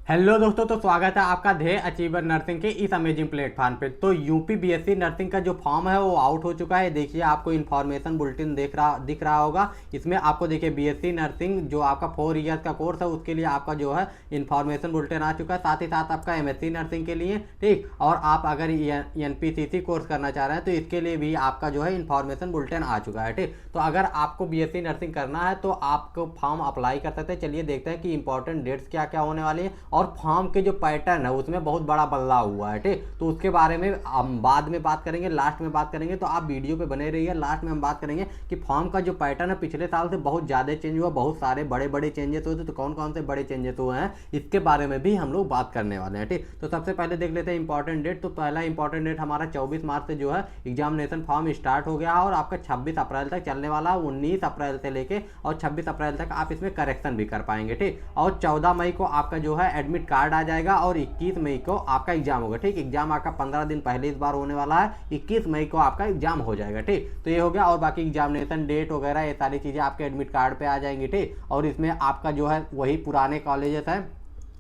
Hello दोस्तों, तो स्वागत है आपका ध्येय अचीवर नर्सिंग के इस अमेजिंग प्लेटफॉर्म पे। तो यूपी बीएससी नर्सिंग का जो फॉर्म है वो आउट हो चुका है। देखिए, आपको इन्फॉर्मेशन बुलेटिन दिख रहा होगा। इसमें आपको देखिए बीएससी नर्सिंग जो आपका 4 ईयर्स का कोर्स है उसके लिए आपका जो है इन्फॉर्मेशन बुलेटिन आ चुका है। साथ ही साथ आपका एमएससी नर्सिंग के लिए, ठीक, और आप अगर एनपीसीसी कोर्स करना चाह रहे हैं तो इसके लिए भी आपका जो है इन्फॉर्मेशन बुलेटिन आ चुका है, ठीक। तो अगर आपको बीएससी नर्सिंग करना है तो आपको फॉर्म अप्लाई कर सकते हैं। चलिए देखते हैं कि इंपॉर्टेंट डेट्स क्या क्या होने वाली है, और फॉर्म के जो पैटर्न है उसमें बहुत बड़ा बदलाव हुआ है, ठीक। तो उसके बारे में हम बाद में बात करेंगे, लास्ट में बात करेंगे, तो आप वीडियो पे बने रहिए। लास्ट में हम बात करेंगे कि फॉर्म का जो पैटर्न है पिछले साल से बहुत ज़्यादा चेंज हुआ, बहुत सारे बड़े बड़े चेंजेस हुए थे। तो कौन कौन से बड़े चेंजेस हुए हैं इसके बारे में भी हम लोग बात करने वाले हैं, ठीक। तो सबसे पहले देख लेते हैं इंपॉर्टेंट डेट। तो पहला इंपॉर्टेंट डेट हमारा 24 मार्च से जो है एग्जामिनेशन फॉर्म स्टार्ट हो गया और आपका 26 अप्रैल तक चलने वाला। 19 अप्रैल से लेके और 26 अप्रैल तक आप इसमें करेक्शन भी कर पाएंगे, ठीक। और 14 मई को आपका जो है एडमिट कार्ड आ जाएगा और 21 मई को आपका एग्जाम होगा, ठीक। एग्जाम आपका 15 दिन पहले इस बार होने वाला है। 21 मई को आपका एग्जाम हो जाएगा, ठीक। तो ये हो गया। और बाकी एग्जामिनेशन डेट वगैरह ये सारी चीज़ें आपके एडमिट कार्ड पे आ जाएंगी, ठीक। और इसमें आपका जो है वही पुराने कॉलेजेस हैं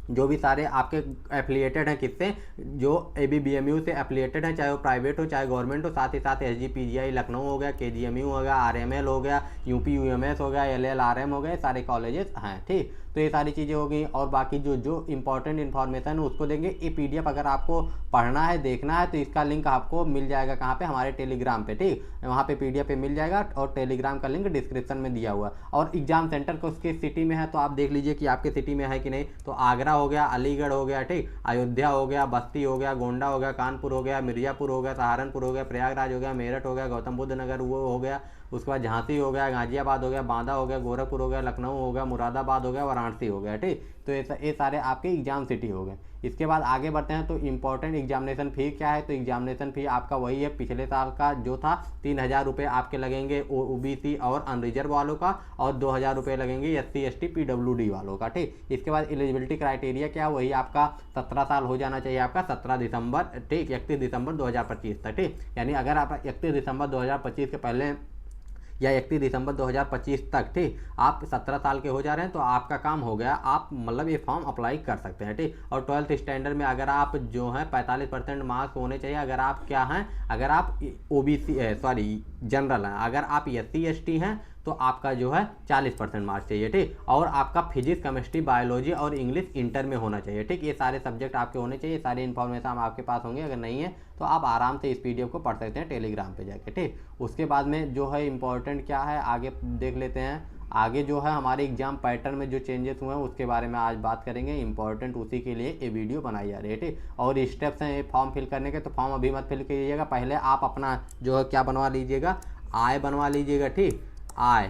जो भी सारे आपके एफिलिएटेड हैं, किससे, जो ABBMU से एफिलिएटेड हैं, चाहे वो प्राइवेट हो चाहे गवर्नमेंट हो। साथ ही साथ SGPGI लखनऊ हो गया, KGMU हो गया, RML हो गया, UP UMS हो गया, LLRM हो गए, सारे कॉलेजेस हैं, ठीक। तो ये सारी चीज़ें हो गई। और बाकी जो जो इंपॉर्टेंट इन्फॉर्मेशन है उसको देंगे। ये PDF अगर आपको पढ़ना है, देखना है, तो इसका लिंक आपको मिल जाएगा कहाँ पे, हमारे टेलीग्राम पे, ठीक। वहाँ पे PDF पे मिल जाएगा और टेलीग्राम का लिंक डिस्क्रिप्शन में दिया हुआ है। और एग्जाम सेंटर को उसके सिटी में है तो आप देख लीजिए कि आपके सिटी में है कि नहीं। तो आगरा हो गया, अलीगढ़ हो गया, ठीक, अयोध्या हो गया, बस्ती हो गया, गोंडा हो गया, कानपुर हो गया, मिर्जापुर हो गया, सहारनपुर हो गया, प्रयागराज हो गया, मेरठ हो गया, गौतम बुद्ध नगर वो हो गया, उसके बाद झांसी हो गया, गाजियाबाद हो गया, बांदा हो गया, गोरखपुर हो गया, लखनऊ हो गया, मुरादाबाद हो गया, वाराणसी हो गया, ठीक। तो ये सारे आपके एग्जाम सिटी हो गए। इसके बाद आगे बढ़ते हैं। तो इंपॉर्टेंट एग्जामिनेशन फ़ी क्या है। तो एग्जामिनेशन फ़ी आपका वही है पिछले साल का जो था। 3000 रुपये आपके लगेंगे OBC और अनरिजर्व वालों का, और 2000 रुपये लगेंगे SC ST PWD वालों का, ठीक। इसके बाद एलिजिबिलिटी क्राइटेरिया क्या, वही आपका 17 साल हो जाना चाहिए आपका 17 दिसंबर, ठीक, 31 दिसंबर 2025 तक, ठीक। यानी अगर आप 31 दिसंबर 2025 के पहले या 31 दिसंबर 2025 तक, ठीक, आप 17 साल के हो जा रहे हैं तो आपका काम हो गया। आप मतलब ये फॉर्म अप्लाई कर सकते हैं, ठीक। और 12th स्टैंडर्ड में अगर आप जो है 45% मार्क्स होने चाहिए। अगर आप क्या हैं, अगर आप OBC सॉरी जनरल हैं, अगर आप SC ST हैं तो आपका जो है 40% मार्क्स चाहिए, ठीक। और आपका फिजिक्स, केमिस्ट्री, बायोलॉजी और इंग्लिश इंटर में होना चाहिए, ठीक। ये सारे सब्जेक्ट आपके होने चाहिए। सारी इन्फॉर्मेशन आपके पास होंगे। अगर नहीं है तो आप आराम से इस PDF को पढ़ सकते हैं टेलीग्राम पे जाके, ठीक। उसके बाद में जो है इम्पोर्टेंट क्या है आगे देख लेते हैं। आगे जो है हमारे एग्जाम पैटर्न में जो चेंजेस हुए हैं उसके बारे में आज बात करेंगे। इंपॉर्टेंट उसी के लिए ये वीडियो बनाई जा रही है, ठीक। और स्टेप्स हैं ये फॉर्म फिल करने के। तो फॉर्म अभी मत फिल कीजिएगा, पहले आप अपना जो है क्या बनवा लीजिएगा, आय बनवा लीजिएगा, ठीक। आय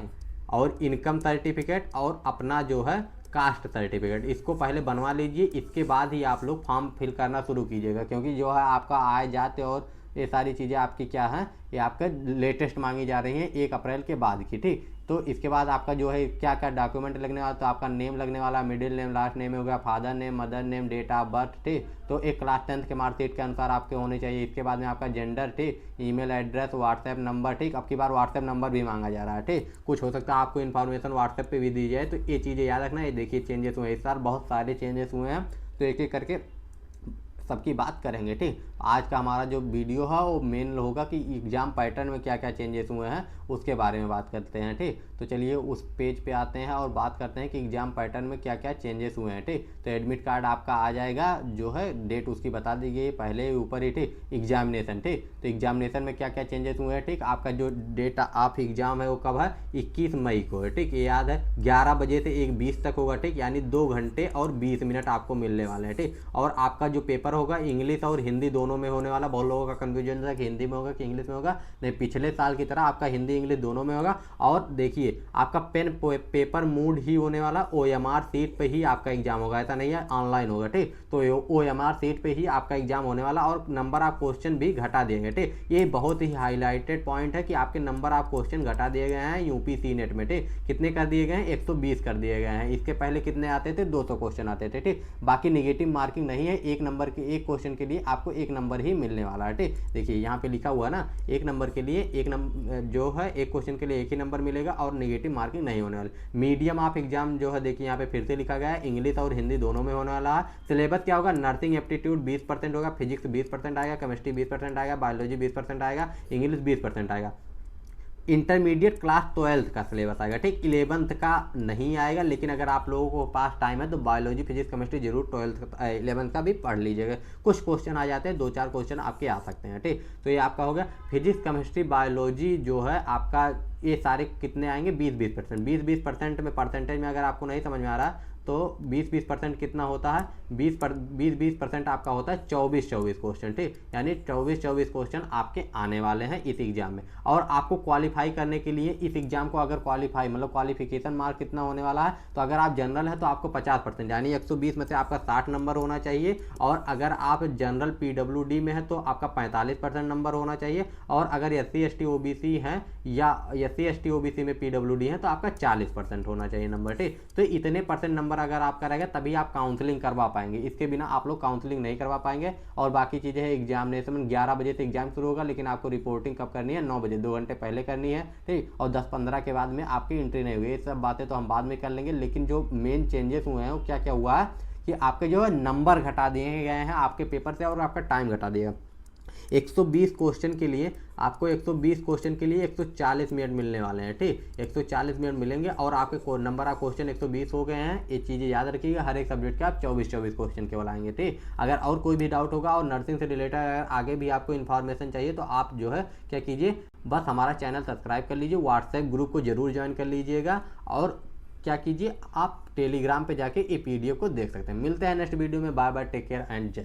और इनकम सर्टिफिकेट और अपना जो है कास्ट सर्टिफिकेट, इसको पहले बनवा लीजिए। इसके बाद ही आप लोग फॉर्म फिल करना शुरू कीजिएगा, क्योंकि जो है आपका आय जाते और ये सारी चीज़ें आपकी क्या हैं, ये आपका लेटेस्ट मांगी जा रही हैं 1 अप्रैल के बाद की, ठीक। तो इसके बाद आपका जो है क्या क्या डॉक्यूमेंट लगने वाला। तो आपका नेम लगने वाला, मिडिल नेम, लास्ट नेम हो गया, father name, mother name, date of birth, ठीक। तो एक क्लास 10th के मार्कशीट के अनुसार आपके होने चाहिए। इसके बाद में आपका जेंडर, ठीक, ईमेल एड्रेस, व्हाट्सएप नंबर, ठीक। अब की बार व्हाट्सएप नंबर भी मांगा जा रहा है, ठीक। कुछ हो सकता है आपको इन्फॉर्मेशन व्हाट्सएप पे भी दी जाए। तो ये चीज़ें याद रखना। ये देखिए चेंजेस हुए इस साल, बहुत सारे चेंजेस हुए हैं। तो एक एक करके सबकी बात करेंगे, ठीक। आज का हमारा जो वीडियो है वो मेन होगा कि एग्ज़ाम पैटर्न में क्या क्या चेंजेस हुए हैं उसके बारे में बात करते हैं, ठीक। तो चलिए उस पेज पे आते हैं और बात करते हैं कि एग्ज़ाम पैटर्न में क्या क्या चेंजेस हुए हैं, ठीक। तो एडमिट कार्ड आपका आ जाएगा, जो है डेट उसकी बता दी गई पहले ऊपर ही, ठीक। एग्जामिनेशन, ठीक। तो एग्जामिनेशन में क्या क्या चेंजेस हुए हैं, ठीक। आपका जो डेट ऑफ एग्ज़ाम है वो कब है, 21 मई को है, ठीक। ये याद है 11 बजे से 1:20 तक होगा, ठीक। यानी 2 घंटे और 20 मिनट आपको मिलने वाले हैं, ठीक। और आपका जो पेपर होगा इंग्लिश और हिंदी दोनों में होने वाला। बहुत लोगों का कन्फ्यूजन था कि हिंदी में होगा कि इंग्लिश में होगा। नहीं, पिछले साल की तरह आपका हिंदी इंग्लिश दोनों में होगा। और देखिए आपका पेन पेपर मूड ही होने वाला, OMR सीट पे ही आपका एग्जाम होगा, ऐसा नहीं है ऑनलाइन होगा, ठीक। तो OMR सीट पे ही आपका एग्जाम होने वाला और नंबर ऑफ क्वेश्चन भी घटा दिए गए, ठीक। ये बहुत ही हाईलाइटेड पॉइंट है कि आपके नंबर ऑफ क्वेश्चन घटा दिए गए हैं UPC नेट में, ठीक। कितने कर दिए गए हैं, 120 कर दिए गए हैं। इसके पहले कितने आते थे, 200 क्वेश्चन आते थे, ठीक। बाकी निगेटिव मार्किंग नहीं है, 1 नंबर की एक क्वेश्चन के लिए आपको 1 नंबर ही मिलने वाला है। ठीक, देखिए यहाँ पे लिखा हुआ ना, 1 नंबर के लिए 1 नंबर जो है, एक क्वेश्चन के लिए 1 ही नंबर मिलेगा और नेगेटिव मार्किंग नहीं होने वाली। मीडियम ऑफ एग्जाम जो है, देखिए यहाँ पे फिर से लिखा गया है, इंग्लिश और हिंदी दोनों में होने वाला है। सिलेबस क्या होगा, नर्सिंग एप्टीट्यूड 20% होगा, फिजिक्स 20% आएगा, केमिस्ट्री 20% आएगा, बायोलॉजी 20% आएगा, इंग्लिश 20% आएगा। इंटरमीडिएट क्लास 12th का सिलेबस आएगा। ठीक, 11th का नहीं आएगा, लेकिन अगर आप लोगों को पास टाइम है तो बायोलॉजी, फिजिक्स, केमिस्ट्री जरूर 11th का भी पढ़ लीजिएगा। कुछ क्वेश्चन आ जाते हैं, 2-4 क्वेश्चन आपके आ सकते हैं। ठीक, तो ये आपका हो गया फिजिक्स, केमिस्ट्री, बायोलॉजी जो है आपका, ये सारे कितने आएंगे, 20-20%। 20-20% में परसेंटेज में अगर आपको नहीं समझ में आ रहा तो 20-20% कितना होता है, 20-20% आपका होता है 24-24 क्वेश्चन। ठीक, यानी 24-24 क्वेश्चन आपके आने वाले हैं इस एग्जाम में। और आपको क्वालिफाई करने के लिए इस एग्जाम को अगर क्वालिफाई मतलब क्वालिफिकेशन मार्क कितना होने वाला है, तो अगर आप जनरल है तो आपको 50%, यानी 120 में से आपका 60 नंबर होना चाहिए। और अगर आप जनरल PWD में है तो आपका 45% नंबर होना चाहिए। और अगर SC ST OBC हैं या SC ST OBC में PWD है तो आपका 40% होना चाहिए नंबर। ठीक, तो इतने परसेंट नंबर अगर आपका रहेगा तभी आप काउंसलिंग करवा पाएंगे, इसके बिना आप लोग काउंसलिंग नहीं करवा पाएंगे। और बाकी चीज़ें है, एग्जामिनेशन 11 बजे से एग्जाम शुरू होगा, लेकिन आपको रिपोर्टिंग कब करनी है, 9 बजे, 2 घंटे पहले करनी है। ठीक, और 10-15 के बाद में आपकी एंट्री नहीं हुई। ये सब बातें तो हम बाद में कर लेंगे, लेकिन जो मेन चेंजेस हुए हैं वो क्या क्या हुआ है कि आपके जो है नंबर घटा दिए गए हैं आपके पेपर से, और आपका टाइम घटा दिया। 120 क्वेश्चन के लिए आपको 120 क्वेश्चन के लिए 140 मिनट मिलने वाले हैं। ठीक, 140 मिनट मिलेंगे और आपके नंबर ऑफ क्वेश्चन 120 हो गए हैं। ये चीज़ें याद रखिएगा, हर एक सब्जेक्ट के आप 24-24 क्वेश्चन केवल आएंगे। ठीक, अगर और कोई भी डाउट होगा और नर्सिंग से रिलेटेड अगर आगे भी आपको इन्फॉर्मेशन चाहिए तो आप जो है क्या कीजिए, बस हमारा चैनल सब्सक्राइब कर लीजिए, व्हाट्सएप ग्रुप को जरूर ज्वाइन कर लीजिएगा, और क्या कीजिए, आप टेलीग्राम पे जाके ये PDF को देख सकते हैं। मिलते हैं नेक्स्ट वीडियो में। Bye bye, take care and जय।